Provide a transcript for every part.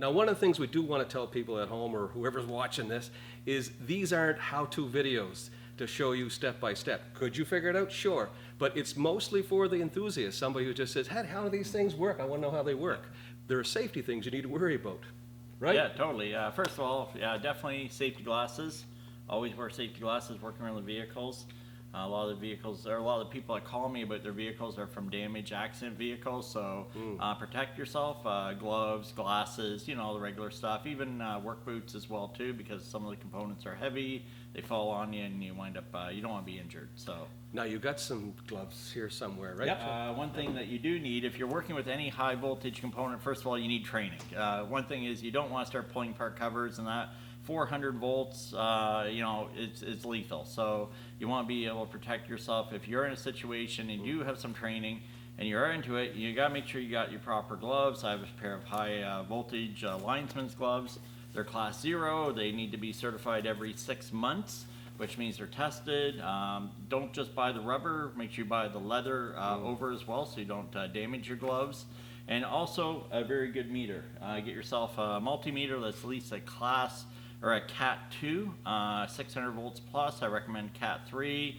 Now, one of the things we do want to tell people at home or whoever's watching this is these aren't how-to videos to show you step by step. Could you figure it out? Sure. But it's mostly for the enthusiast, somebody who just says, hey, how do these things work? I want to know how they work. There are safety things you need to worry about, right? Yeah, totally. First of all, yeah, definitely safety glasses. Always wear safety glasses working around the vehicles. A lot of the people that call me about their vehicles are from damaged accident vehicles, so protect yourself, gloves, glasses, you know, the regular stuff, even work boots as well too, because some of the components are heavy, they fall on you and you wind up, you don't want to be injured, so. Now, you got some gloves here somewhere, right? Yep. One thing that you do need, if you're working with any high voltage component, first of all, you need training. One thing is you don't want to start pulling apart covers and that. 400 volts, you know, it's lethal. So you want to be able to protect yourself. If you're in a situation and you have some training and you're into it, you got to make sure you got your proper gloves. I have a pair of high voltage linesman's gloves. They're class 0. They need to be certified every 6 months, which means they're tested. Don't just buy the rubber. Make sure you buy the leather over as well so you don't damage your gloves. And also a very good meter. Get yourself a multimeter that's at least a class or a Cat 2, 600 volts plus. I recommend Cat 3.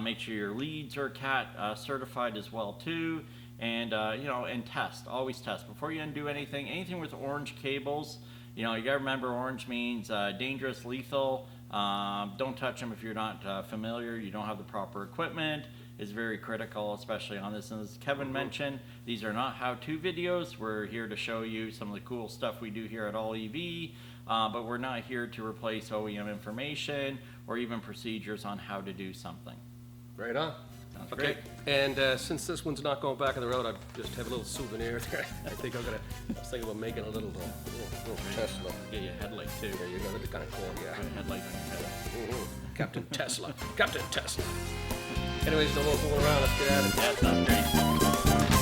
Make sure your leads are Cat certified as well too. And you know, and test. Always test before you undo anything. Anything with orange cables, you know, you gotta remember orange means dangerous, lethal. Don't touch them if you're not familiar. You don't have the proper equipment. Is very critical, especially on this. And as Kevin mentioned, these are not how-to videos. We're here to show you some of the cool stuff we do here at All EV. But we're not here to replace OEM information or even procedures on how to do something. Right on. Sounds Okay, great. and since this one's not going back on the road, I just have a little souvenir there. I think I was thinking about making a little Tesla. Get you a headlight too. There you go, that'd be kind of cool, yeah. Put a headlight on your head. Captain Tesla, Captain Tesla. Anyways, don't fooling around, let's get at it. Yeah, sounds great.